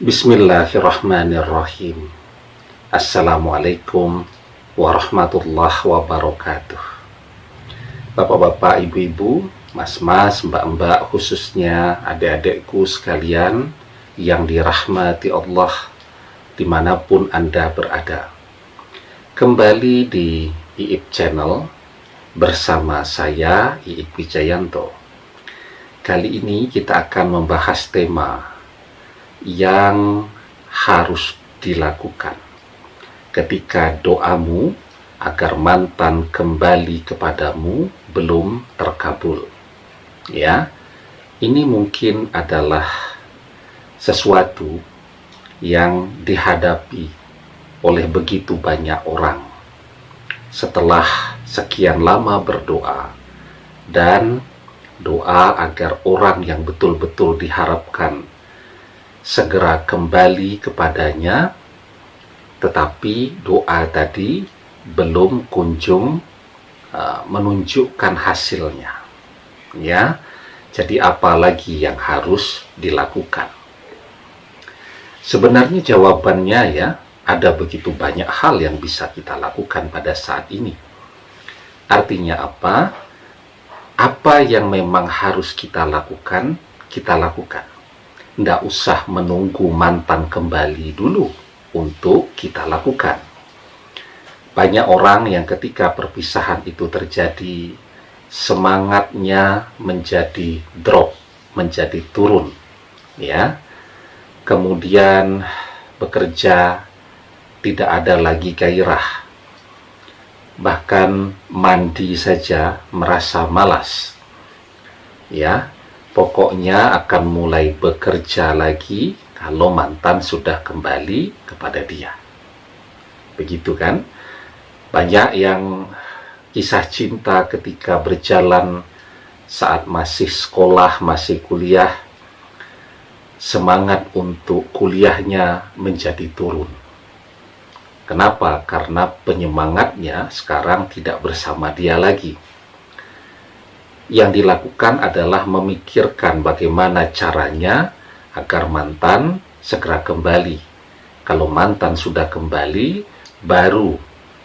Bismillahirrahmanirrahim. Assalamualaikum warahmatullahi wabarakatuh. Bapak-bapak, ibu-ibu, mas-mas, mbak-mbak, khususnya adik-adikku sekalian yang dirahmati Allah dimanapun Anda berada. Kembali di Iip Channel bersama saya, Iip Wijayanto. Kali ini kita akan membahas tema yang harus dilakukan ketika doamu agar mantan kembali kepadamu belum terkabul. Ya, ini mungkin adalah sesuatu yang dihadapi oleh begitu banyak orang setelah sekian lama berdoa, dan doa agar orang yang betul-betul diharapkan segera kembali kepadanya, tetapi doa tadi belum kunjung menunjukkan hasilnya. Ya, jadi apa lagi yang harus dilakukan? Sebenarnya jawabannya ya, ada begitu banyak hal yang bisa kita lakukan pada saat ini. Artinya apa? Apa yang memang harus kita lakukan, kita lakukan. Tidak usah menunggu mantan kembali dulu untuk kita lakukan. Banyak orang yang ketika perpisahan itu terjadi, semangatnya menjadi drop, menjadi turun, ya. Kemudian bekerja tidak ada lagi gairah, bahkan mandi saja merasa malas, ya. Pokoknya akan mulai bekerja lagi kalau mantan sudah kembali kepada dia. Begitu kan? Banyak yang kisah cinta ketika berjalan saat masih sekolah, masih kuliah, semangat untuk kuliahnya menjadi turun. Kenapa? Karena penyemangatnya sekarang tidak bersama dia lagi. Yang dilakukan adalah memikirkan bagaimana caranya agar mantan segera kembali. Kalau mantan sudah kembali, baru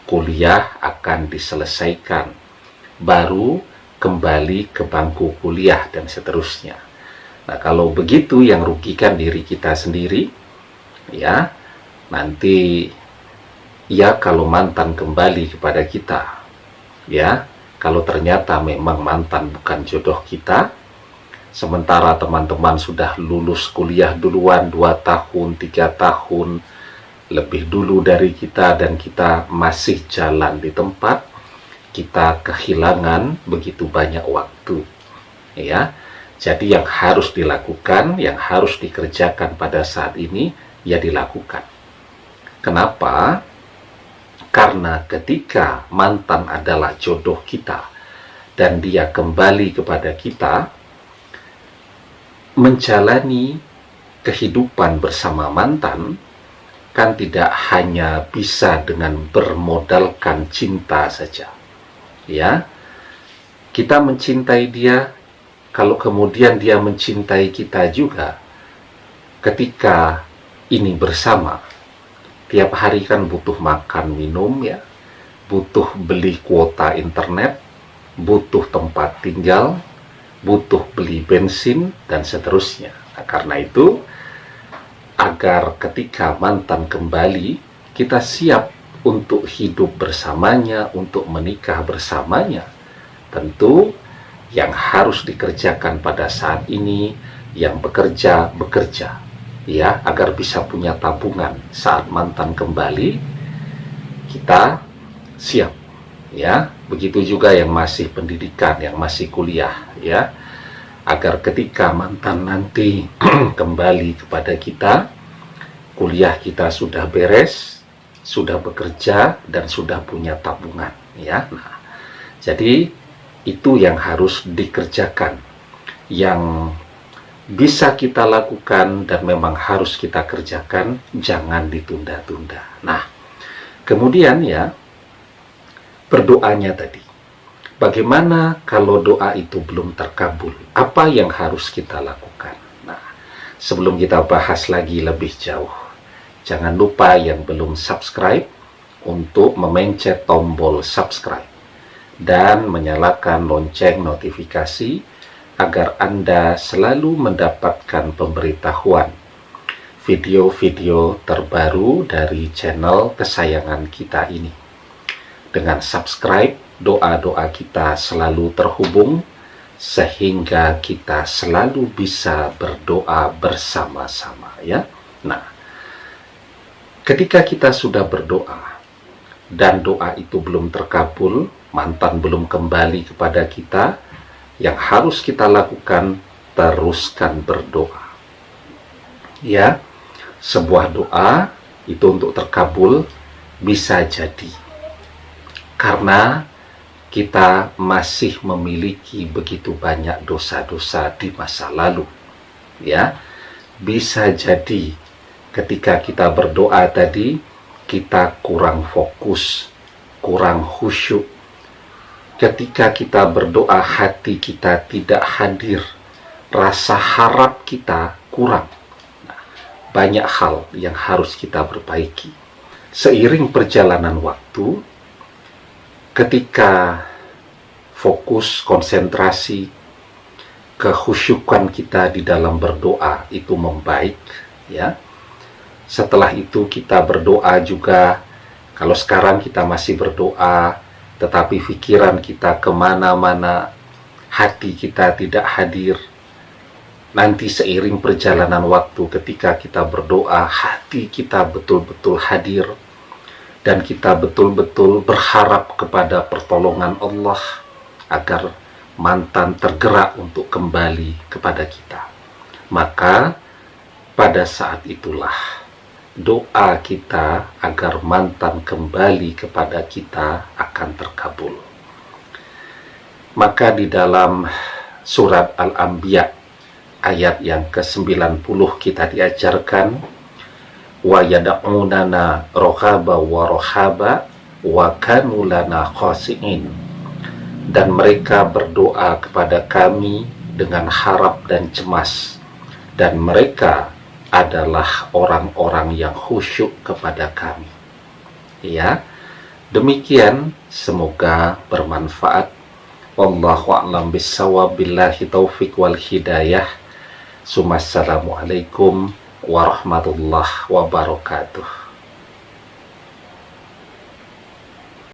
kuliah akan diselesaikan, baru kembali ke bangku kuliah, dan seterusnya. Nah, kalau begitu yang rugikan diri kita sendiri, ya. Nanti ya kalau mantan kembali kepada kita, ya, kalau ternyata memang mantan bukan jodoh kita, sementara teman-teman sudah lulus kuliah duluan 2 tahun, 3 tahun lebih dulu dari kita, dan kita masih jalan di tempat, kita kehilangan begitu banyak waktu, ya. Jadi yang harus dilakukan, yang harus dikerjakan pada saat ini, ya dilakukan. Kenapa? Karena ketika mantan adalah jodoh kita dan dia kembali kepada kita, menjalani kehidupan bersama mantan kan tidak hanya bisa dengan bermodalkan cinta saja. Ya, kita mencintai dia, kalau kemudian dia mencintai kita juga, ketika ini bersama, tiap hari kan butuh makan minum, ya, butuh beli kuota internet, butuh tempat tinggal, butuh beli bensin, dan seterusnya. Nah, karena itu, agar ketika mantan kembali, kita siap untuk hidup bersamanya, untuk menikah bersamanya, tentu yang harus dikerjakan pada saat ini, yang bekerja, ya, agar bisa punya tabungan saat mantan kembali, kita siap, ya. Begitu juga yang masih pendidikan, yang masih kuliah, ya, agar ketika mantan nanti kembali kepada kita, kuliah kita sudah beres, sudah bekerja, dan sudah punya tabungan, ya. Nah, jadi itu yang harus dikerjakan, yang bisa kita lakukan dan memang harus kita kerjakan, jangan ditunda-tunda. Nah, kemudian ya, berdoanya tadi. Bagaimana kalau doa itu belum terkabul? Apa yang harus kita lakukan? Nah, Sebelum kita bahas lagi lebih jauh, jangan lupa yang belum subscribe untuk memencet tombol subscribe dan menyalakan lonceng notifikasi agar Anda selalu mendapatkan pemberitahuan video-video terbaru dari channel kesayangan kita ini. Dengan subscribe, doa-doa kita selalu terhubung sehingga kita selalu bisa berdoa bersama-sama, ya. Nah, ketika kita sudah berdoa dan doa itu belum terkabul, mantan belum kembali kepada kita, yang harus kita lakukan, teruskan berdoa. Ya, sebuah doa itu untuk terkabul bisa jadi karena kita masih memiliki begitu banyak dosa-dosa di masa lalu. Ya, bisa jadi ketika kita berdoa tadi, kita kurang fokus, kurang khusyuk. Ketika kita berdoa, hati kita tidak hadir, rasa harap kita kurang. Nah, banyak hal yang harus kita perbaiki. Seiring perjalanan waktu, ketika fokus, konsentrasi, kekhusyukan kita di dalam berdoa itu membaik, ya. Setelah itu kita berdoa juga. Kalau sekarang kita masih berdoa, tetapi pikiran kita kemana-mana, hati kita tidak hadir. Nanti seiring perjalanan waktu, ketika kita berdoa, hati kita betul-betul hadir, dan kita betul-betul berharap kepada pertolongan Allah agar mantan tergerak untuk kembali kepada kita. Maka pada saat itulah doa kita agar mantan kembali kepada kita akan terkabul. Maka di dalam surat Al-Anbiya ayat yang ke-90 kita diajarkan, wa yad'unana rohaba wa rohaba wa kanu lana khasi'in, dan mereka berdoa kepada kami dengan harap dan cemas, dan mereka adalah orang-orang yang khusyuk kepada kami. Ya, demikian, semoga bermanfaat. Wallahu a'lam bissawab, billahi taufik wal hidayah. Assalamualaikum warahmatullahi wabarakatuh.